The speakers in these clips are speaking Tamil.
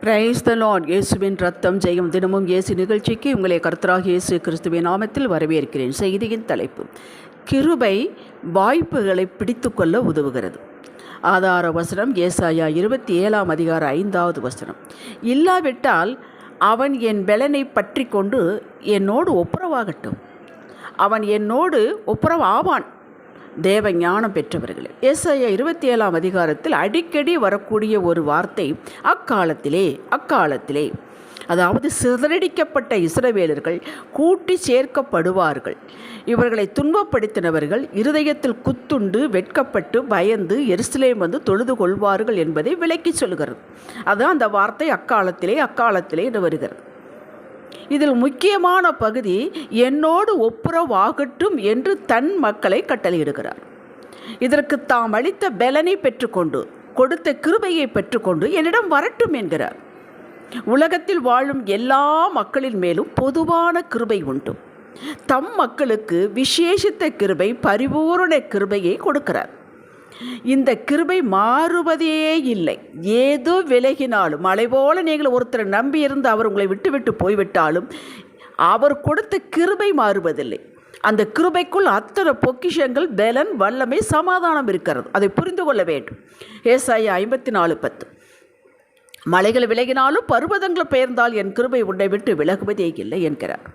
Praise the Lord. இயேசுவின் ரத்தம் ஜெயம். தினமும் இயேசு நிகழ்ச்சிக்கு உங்களை கர்த்தராகிய இயேசு கிறிஸ்துவின் நாமத்தில் வரவேற்கிறேன். செய்தியின் தலைப்பு: கிருபை வாய்ப்புகளை பிடித்து கொள்ள உதவுகிறது. ஆதார வசனம் ஏசாயா 27:5. இல்லாவிட்டால் அவன் என் பெலனை பற்றி கொண்டு என்னோடு ஒப்புரவாகட்டும், அவன் என்னோடு ஒப்புரவாவான். தேவ ஞானம் பெற்றவர்களே, ஏசாயா 27 அடிக்கடி வரக்கூடிய ஒரு வார்த்தை அக்காலத்திலே, அதாவது சிதறடிக்கப்பட்ட இஸ்ரவேலர்கள் கூட்டி சேர்க்கப்படுவார்கள். இவர்களை துன்பப்படுத்தினவர்கள் இருதயத்தில் குத்துண்டு வெட்கப்பட்டு பயந்து எருசலேம் வந்து தொழுது கொள்வார்கள் என்பதை விளக்கி சொல்கிறது. அதுதான் அந்த வார்த்தை அக்காலத்திலே என்று வருகிறது. இதில் முக்கியமான பகுதி என்னோடு ஒப்புரவாகட்டும் என்று தன் மக்களை கட்டளையிடுகிறார். இதற்கு தாம் அளித்த பெலனை பெற்றுக்கொண்டு, கொடுத்த கிருபையை பெற்றுக்கொண்டு என்னிடம் வரட்டும் என்கிறார். உலகத்தில் வாழும் எல்லா மக்களின் மேலும் பொதுவான கிருபை உண்டு. தம் மக்களுக்கு விசேஷித்த கிருபை, பரிபூரண கிருபையை கொடுக்கிறார். இந்த கிருபை மாறுவதே இல்லை. ஏதோ விலகினாலும், மழை போல நீங்கள் ஒருத்தரை நம்பி இருந்து அவர் உங்களை விட்டு போய்விட்டாலும் அவர் கொடுத்த கிருபை மாறுவதில்லை. அந்த கிருபைக்குள் அத்தனை பொக்கிஷங்கள், பலன், வல்லமை, சமாதானம் இருக்கிறது. அதை புரிந்து கொள்ள வேண்டும். ஏசாயா 54:10. மலைகள் விலகினாலும் பர்வதங்கள் பெயர்ந்தால் என் கிருபை உன்னை விட்டு விலகுவதே இல்லை என்கிறார்.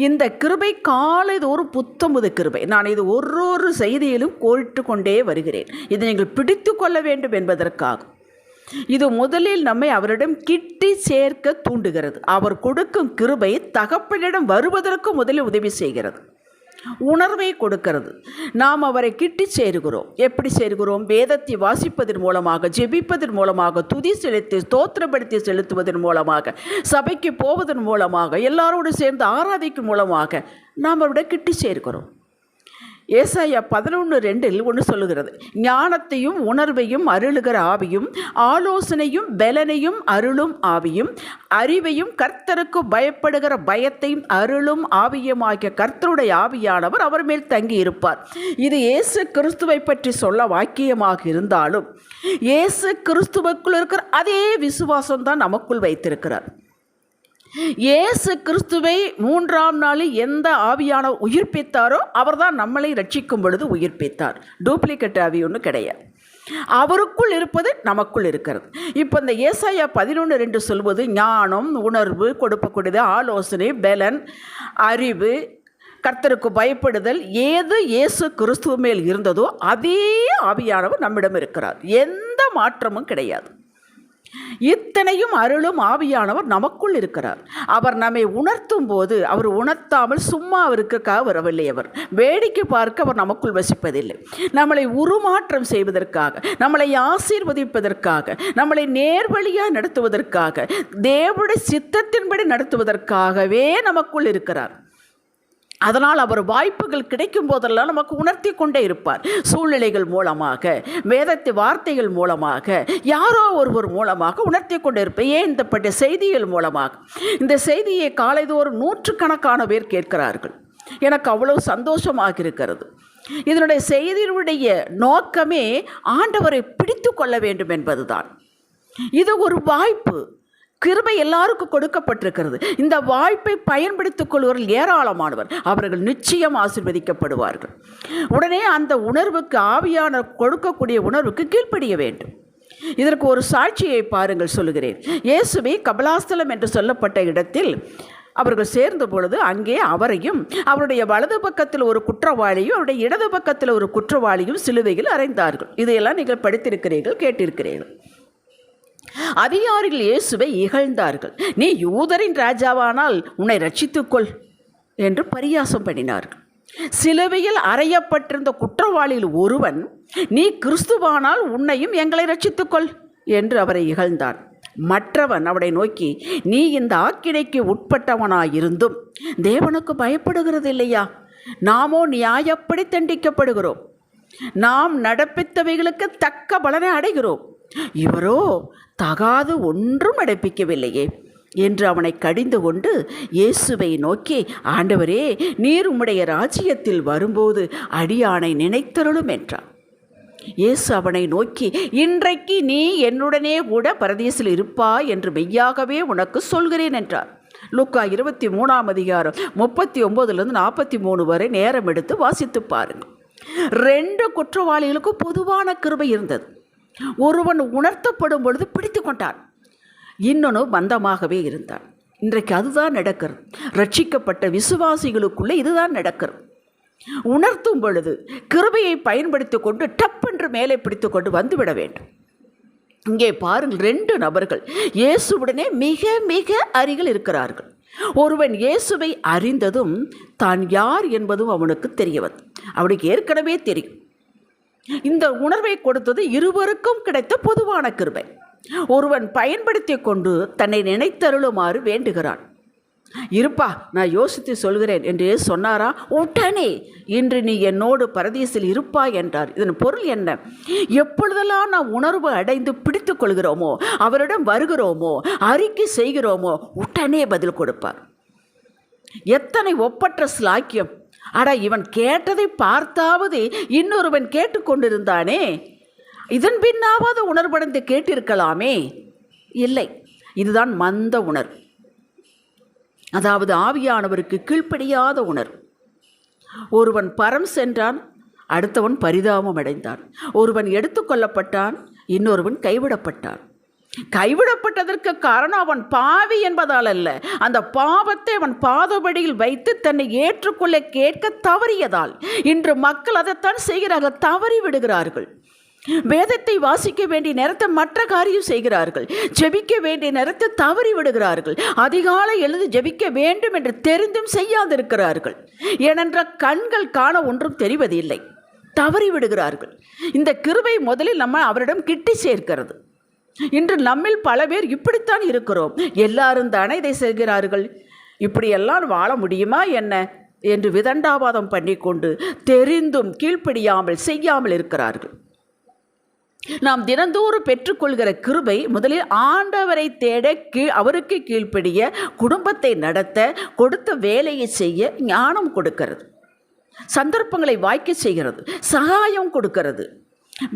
இந்த கிருபை காலைதோறும் புத்தமுது கிருபை. நான் இது ஒரு செய்தியிலும் கோரிட்டு கொண்டே வருகிறேன். இதை நீங்கள் பிடித்து கொள்ள வேண்டும் என்பதற்காக. இது முதலில் நம்மை அவரிடம் கிட்டி சேர்க்க தூண்டுகிறது. அவர் கொடுக்கும் கிருபை தகப்பனிடம் வருவதற்கு முதலில் உதவி செய்கிறது, உணர்வை கொடுக்கிறது. நாம் அவரை கிட்டி சேருகிறோம். எப்படி சேருகிறோம்? வேதத்தை வாசிப்பதன் மூலமாக, ஜெபிப்பதன் மூலமாக, துதி செலுத்தி ஸ்தோத்திரப்படுத்தி செலுத்துவதன் மூலமாக, சபைக்கு போவதன் மூலமாக, எல்லாரோடு சேர்ந்து ஆராதிக்கும் மூலமாக நாம் அவருடைய கிட்டி சேர்க்கிறோம். ஏசாயா 11:2 ஒன்று சொல்லுகிறது: ஞானத்தையும் உணர்வையும் அருளுகிற ஆவியும், ஆலோசனையும் பெலனையும் அருளும் ஆவியும், அறிவையும் கர்த்தருக்கு பயப்படுகிற பயத்தையும் அருளும் ஆவியுமாகிய கர்த்தருடைய ஆவியானவர் அவர் மேல் தங்கி இருப்பார். இது இயேசு கிறிஸ்துவை பற்றி சொல்ல வாக்கியமாக இருந்தாலும், இயேசு கிறிஸ்துவுக்குள் இருக்கிற அதே விசுவாசம்தான் நமக்குள் வைத்திருக்கிறார். இயேசு கிறிஸ்துவை 3ஆம் நாளில் எந்த ஆவியான உயிர்ப்பித்தாரோ அவர்தான் நம்மளை ரட்சிக்கும் பொழுது உயிர்ப்பித்தார். டூப்ளிகேட் ஆவி ஒன்றும் கிடையாது. அவருக்குள் இருப்பது நமக்குள் இருக்கிறது. இப்போ இந்த ஏசாயா 11:2 சொல்வது ஞானம், உணர்வு, கொடுக்கக்கூடியது, ஆலோசனை, பலன், அறிவு, கர்த்தருக்கு பயப்படுதல், ஏது இயேசு கிறிஸ்துவ மேல் இருந்ததோ அதே ஆவியானவர் நம்மிடம் இருக்கிறார். எந்த மாற்றமும் கிடையாது. இத்தனையும் அருளும் ஆவியானவர் நமக்குள் இருக்கிறார். அவர் நம்மை உணர்த்தும் போது அவர் உணர்த்தாமல் சும்மா அவருக்காக வரவில்லை. அவர் வேடிக்கை பார்க்க அவர் நமக்குள் வசிப்பதில்லை. நம்மளை உருமாற்றம் செய்வதற்காக, நம்மளை ஆசீர்வதிப்பதற்காக, நம்மளை நேர்வழியாக நடத்துவதற்காக, தேவனுடைய சித்தத்தின்படி நடத்துவதற்காகவே நமக்குள் இருக்கிறார். அதனால் அவர் வாய்ப்புகள் கிடைக்கும் போதெல்லாம் நமக்கு உணர்த்தி கொண்டே இருப்பார். சூழ்நிலைகள் மூலமாக, வேதத்தை வார்த்தைகள் மூலமாக, யாரோ ஒருவர் மூலமாக உணர்த்தி கொண்டே இருப்பார். ஏன் இந்த பட்ட செய்திகள் மூலமாக. இந்த செய்தியை காலைதோறும் 100கணக்கான பேர் கேட்கிறார்கள். எனக்கு அவ்வளவு சந்தோஷமாக இருக்கிறது. இதனுடைய செய்தியினுடைய நோக்கமே ஆண்டவரை பிடித்து கொள்ள வேண்டும் என்பதுதான். இது ஒரு வாய்ப்பு. கிருபை எல்லாருக்கும் கொடுக்கப்பட்டிருக்கிறது. இந்த வாய்ப்பை பயன்படுத்திக் கொள்வர்கள் ஏராளமானவர். அவர்கள் நிச்சயம் ஆசீர்வதிக்கப்படுவார்கள். உடனே அந்த உணர்வுக்கு, ஆவியான கொடுக்கக்கூடிய உணர்வுக்கு கீழ்ப்படிய வேண்டும். இதற்கு ஒரு சாட்சியை பாருங்கள், சொல்லுகிறேன். இயேசுவை கபலாஸ்தலம் என்று சொல்லப்பட்ட இடத்தில் அவர்கள் சேர்ந்த பொழுது அங்கே அவரையும், அவருடைய வலது பக்கத்தில் ஒரு குற்றவாளியும், அவருடைய இடது பக்கத்தில் ஒரு குற்றவாளியும் சிலுவையில் அறைந்தார்கள். இதையெல்லாம் நீங்கள் படித்திருக்கிறீர்கள், கேட்டிருக்கிறீர்கள். அதிகாரிகள் இயேசுவை இகழ்ந்தார்கள். நீ யூதரின் ராஜாவானால் உன்னை ரட்சித்துக்கொள் என்று பரியாசம் பண்ணினார்கள். சிலுவையில் அறையப்பட்டிருந்த குற்றவாளியில் ஒருவன், நீ கிறிஸ்துவானால் உன்னையும் எங்களை ரட்சித்துக்கொள் என்று அவரை இகழ்ந்தான். மற்றவன் அவனை நோக்கி, நீ இந்த ஆக்கினைக்கு உட்பட்டவனாயிருந்தும் தேவனுக்கு பயப்படுகிறது இல்லையா? நாமோ நியாயப்படி தண்டிக்கப்படுகிறோம். நாம் நடப்பித்தவைகளுக்கு தக்க பலனை அடைகிறோம். இவரோ தகாது ஒன்றும் நடப்பிக்கவில்லையே என்று அவனை கடிந்து கொண்டு இயேசுவை நோக்கி, ஆண்டவரே, நீர் உம்முடைய ராஜ்யத்தில் வரும்போது அடியானை நினைத்தருளும் என்றார். இயேசு அவனை நோக்கி, இன்றைக்கு நீ என்னுடனே கூட பரதீசில் இருப்பாய் என்று மெய்யாகவே உனக்கு சொல்கிறேன் என்றார். லூக்கா 23 39 43 வரை நேரம் எடுத்து வாசித்து பாருங்கள். 2 குற்றவாளிகளுக்கும் பொதுவான கிருபை இருந்தது. ஒருவன் உணர்த்தப்படும் பொழுது பிடித்து கொண்டான், இன்னொன்று மந்தமாகவே இருந்தான். இன்றைக்கு அதுதான் நடக்கிறது. ரட்சிக்கப்பட்ட விசுவாசிகளுக்குள்ளே இதுதான் நடக்கிறது. உணர்த்தும் பொழுது கிருபையை பயன்படுத்தி கொண்டு டப்பென்று மேலே பிடித்து கொண்டு வந்துவிட வேண்டும். இங்கே பாருங்கள், 2 நபர்கள் இயேசுவுடனே மிக மிக அருகில் இருக்கிறார்கள். ஒருவன் இயேசுவை அறிந்ததும் தான் யார் என்பதும் அவனுக்கு தெரியவது. அவனுக்கு ஏற்கனவே தெரியும். இந்த உணர்வை கொடுத்தது இருவருக்கும் கிடைத்த பொதுவான கிருபை. ஒருவன் பயன்படுத்தி கொண்டு தன்னை நினைத்தருளுமாறு வேண்டுகிறான். இருப்பா, நான் யோசித்து சொல்கிறேன் என்று சொன்னாரா? உடனே இன்று நீ என்னோடு பரதீசில் இருப்பாய் என்றார். இதன் பொருள் என்ன? எப்பொழுதெல்லாம் நாம் உணர்வு அடைந்து பிடித்து கொள்கிறோமோ, அவரிடம் வருகிறோமோ, அறிக்கை செய்கிறோமோ, உடனே பதில் கொடுப்பார். எத்தனை ஒப்பற்ற ஸ்லாக்கியம்! அடா, இவன் கேட்டதை பார்த்தாவது இன்னொருவன் கேட்டுக்கொண்டிருந்தானே, இதன் பின்னாவது உணர்வடைந்து கேட்டிருக்கலாமே. இல்லை, இதுதான் மந்த உணர்வு. அதாவது ஆவியானவருக்கு கீழ்ப்படியாத உணர்வு. ஒருவன் பரம் சென்றான், அடுத்தவன் பரிதாபம் அடைந்தான். ஒருவன் எடுத்துக்கொள்ளப்பட்டான், இன்னொருவன் கைவிடப்பட்டான். கைவிடப்பட்டதற்கு காரணம் அவன் பாவி என்பதால் அல்ல, அந்த பாவத்தை அவன் பாதபடியில் வைத்து தன்னை ஏற்றுக்கொள்ள கேட்க தவறியதால். இன்று மக்கள் அதைத்தான் செய்கிறார்கள், தவறி விடுகிறார்கள். வேதத்தை வாசிக்க வேண்டிய நேரத்தை மற்ற காரியம் செய்கிறார்கள். ஜெபிக்க வேண்டிய நேரத்தை தவறி விடுகிறார்கள். அதிகாலை எழுந்து ஜெபிக்க வேண்டும் என்று தெரிந்தும் செய்யாதிருக்கிறார்கள். ஏனென்றால் கண்கள் காண ஒன்றும் தெரிவதில்லை, தவறி விடுகிறார்கள். இந்த கிருபை முதலில் நம்ம அவரிடம் கிட்டி சேர்க்கிறது. இன்று நம்மில் பல பேர் இப்படித்தான் இருக்கிறோம். எல்லாரும் தானே இதை செய்கிறார்கள், இப்படியெல்லாம் வாழ முடியுமா என்ன என்று விதண்டாவாதம் பண்ணிக்கொண்டு தெரிந்தும் கீழ்ப்படியாமல் செய்யாமல் இருக்கிறார்கள். நாம் தினந்தோறும் பெற்றுக்கொள்கிற கிருபை முதலில் ஆண்டவரை தேட, அவருக்கு கீழ்ப்படிய, குடும்பத்தை நடத்த, கொடுத்த வேலையை செய்ய ஞானம் கொடுக்கிறது, சந்தர்ப்பங்களை வாய்க்க செய்கிறது, சகாயம் கொடுக்கிறது,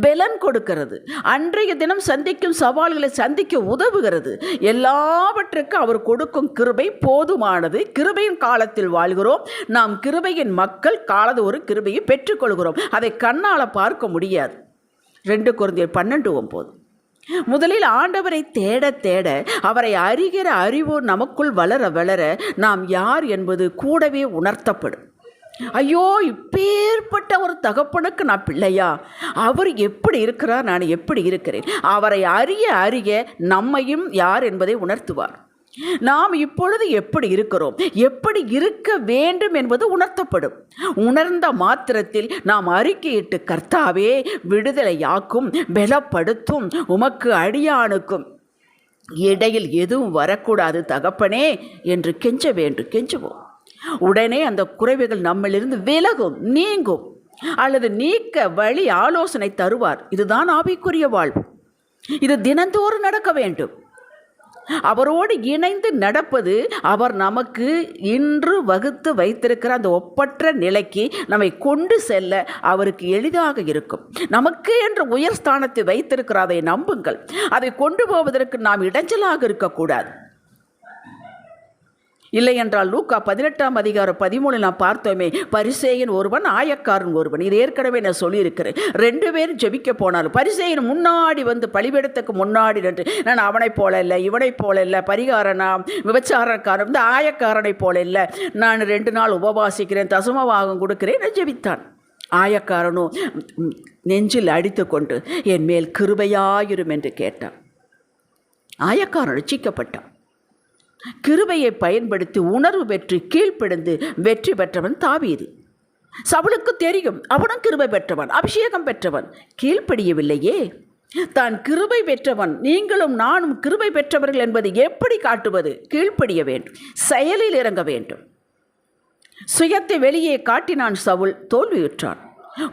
பலன் கொடுக்கிறது, அன்றைய தினம் சந்திக்கும் சவால்களை சந்திக்க உதவுகிறது. எல்லாவற்றுக்கும் அவர் கொடுக்கும் கிருபை போதுமானது. கிருபையின் காலத்தில் வாழ்கிறோம் நாம். கிருபையின் மக்கள். காலது ஒரு கிருபையை பெற்றுக்கொள்கிறோம். அதை கண்ணால் பார்க்க முடியாது. 2 கொரிந்தியர் 12:9. முதலில் ஆண்டவரை தேட தேட, அவரை அறிகிற அறிவு நமக்குள் வளர வளர நாம் யார் என்பது கூடவே உணர்த்தப்படும். ஐயோ, இப்பேற்பட்ட ஒரு தகப்பனுக்கு நான் பிள்ளையா? அவர் எப்படி இருக்கிறார், நான் எப்படி இருக்கிறேன்? அவரை அறிய அறிய நம்மையும் யார் என்பதை உணர்த்துவார். நாம் இப்பொழுது எப்படி இருக்கிறோம், எப்படி இருக்க வேண்டும் என்பது உணர்த்தப்படும். உணர்ந்த மாத்திரத்தில் நாம் அறிக்கையிட்டு, கர்த்தாவே விடுதலையாக்கும், பலப்படுத்தும், உமக்கு அடியானுக்கும் இடையில் எதுவும் வரக்கூடாது தகப்பனே என்று கெஞ்சுவோம். உடனே அந்த குறைவுகள் நம்மிலிருந்து விலகும், நீங்கும், அல்லது நீக்க வழி ஆலோசனை தருவார். இதுதான் ஆவிக்குரிய வாழ்வு. இது தினந்தோறும் நடக்க வேண்டும். அவரோடு இணைந்து நடப்பது அவர் நமக்கு இன்று வகுத்து வைத்திருக்கிற அந்த ஒப்பற்ற நிலைக்கு நம்மை கொண்டு செல்ல அவருக்கு எளிதாக இருக்கும். நமக்கு என்று உயர் ஸ்தானத்தை வைத்திருக்கிற அதை நம்புங்கள். அதை கொண்டு போவதற்கு நாம் இடைஞ்சலாக இருக்கக்கூடாது. இல்லை என்றால் லூக்கா 18:13 நாம் பார்த்தோமே, பரிசேயன் ஒருவன், ஆயக்காரன் ஒருவன். இது ஏற்கனவே நான் சொல்லியிருக்கிறேன். 2 பேரும் ஜெபிக்க போனாலும் பரிசேயன் முன்னாடி வந்து, பலிபீடத்துக்கு முன்னாடி நின்று, நான் அவனை போல இல்லை, இவனை போல இல்லை, பரிகாரனா விபச்சாரக்காரன், இந்த ஆயக்காரனை போல இல்லை, நான் 2 நாள் உபவாசிக்கிறேன், தசமபாகம் கொடுக்கிறேன், நான் ஜெபித்தான். ஆயக்காரனோ நெஞ்சில் அடித்து கொண்டு, என் மேல் கிருபையாயிரும் என்று கேட்டான். ஆயக்காரன் ரட்சிக்கப்பட்டான். கிருபையை பயன்படுத்தி உணர்வு பெற்று கீழ்ப்படிந்து வெற்றி பெற்றவன் தாவீது. சவுலுக்கு தெரியும், அவனும் கிருபை பெற்றவன், அபிஷேகம் பெற்றவன், கீழ்ப்படியவில்லையே. தான் கிருபை பெற்றவன், நீங்களும் நானும் கிருபை பெற்றவர்கள் என்பதை எப்படி காட்டுவது? கீழ்ப்படிய வேண்டும், செயலில் இறங்க வேண்டும். சுயத்தை வெளியே காட்டினான் சவுல், தோல்வியுற்றான்.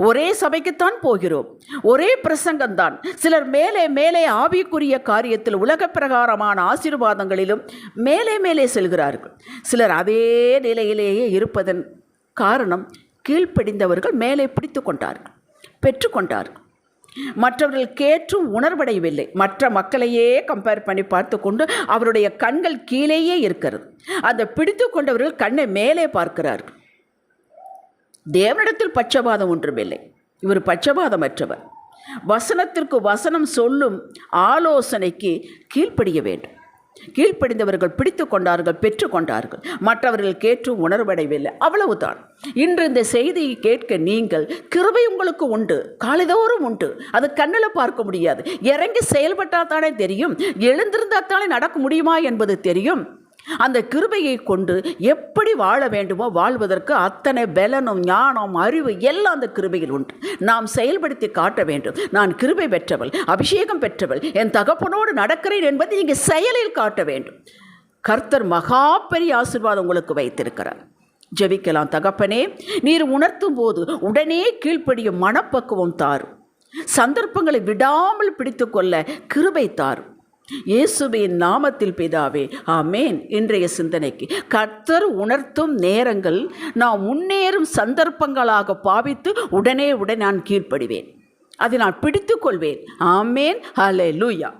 ஒரே சபைக்குத்தான் போகிறோம், ஒரே பிரசங்கம்தான். சிலர் மேலே மேலே ஆவிக்குரிய காரியத்தில் உலக பிரகாரமான ஆசீர்வாதங்களிலும் மேலே மேலே செல்கிறார்கள். சிலர் அதே நிலையிலேயே இருப்பதன் காரணம், கீழ்ப்படிந்தவர்கள் மேலே பிடித்து கொண்டார்கள், பெற்றுக்கொண்டார்கள். மற்றவர்கள் கேட்டும் உணர்வடையவில்லை. மற்ற மக்களையே கம்பேர் பண்ணி பார்த்து கொண்டு அவருடைய கண்கள் கீழேயே இருக்கிறது. அந்த பிடித்து கொண்டவர்கள் கண்ணை மேலே பார்க்கிறார்கள். தேவனிடத்தில் பட்சபாதம் ஒன்றுமில்லை. இவர் பட்சபாதமற்றவர். வசனத்திற்கு வசனம் சொல்லும் ஆலோசனைக்கு கீழ்ப்படிய வேண்டும். கீழ்ப்படிந்தவர்கள் பிடித்து கொண்டார்கள், பெற்று கொண்டார்கள். மற்றவர்கள் கேட்டு உணர்வடையவில்லை. அவ்வளவுதான். இன்று இந்த செய்தியை கேட்க நீங்கள், கிருபை உங்களுக்கு உண்டு, காலைதோறும் உண்டு. அது கண்ணில் பார்க்க முடியாது. இறங்கி செயல்பட்டால் தானே தெரியும். எழுந்திருந்தால் தானே நடக்க முடியுமா என்பது தெரியும். அந்த கிருபையை கொண்டு எப்படி வாழ வேண்டுமோ வாழ்வதற்கு அத்தனை பலனும் ஞானம் அறிவு எல்லாம் அந்த கிருபையில் உண்டு. நாம் செயல்படுத்தி காட்ட வேண்டும். நான் கிருபை பெற்றவள், அபிஷேகம் பெற்றவள், என் தகப்பனோடு நடக்கிறேன் என்பதை நீங்கள் செயலில் காட்ட வேண்டும். கர்த்தர் மகா பெரிய ஆசீர்வாதம் உங்களுக்கு வைத்திருக்கிறார். ஜெபிக்கலாம். தகப்பனே, நீர் உணர்த்தும் போது உடனே கீழ்ப்படியும் மனப்பக்குவம் தாரும். சந்தர்ப்பங்களை விடாமல் பிடித்து கொள்ள கிருபை தாரும். இயேசுவின் நாமத்தில் பிதாவே, ஆமேன். இன்றைய சிந்தனைக்கு கர்த்தர் உணர்த்தும் நேரங்கள் நான் முன்னேறும் சந்தர்ப்பங்களாக பாவித்து உடனே நான் கீழ்ப்படிவேன். அதை நான் பிடித்து கொள்வேன். ஆமேன். ஹல்லேலூயா.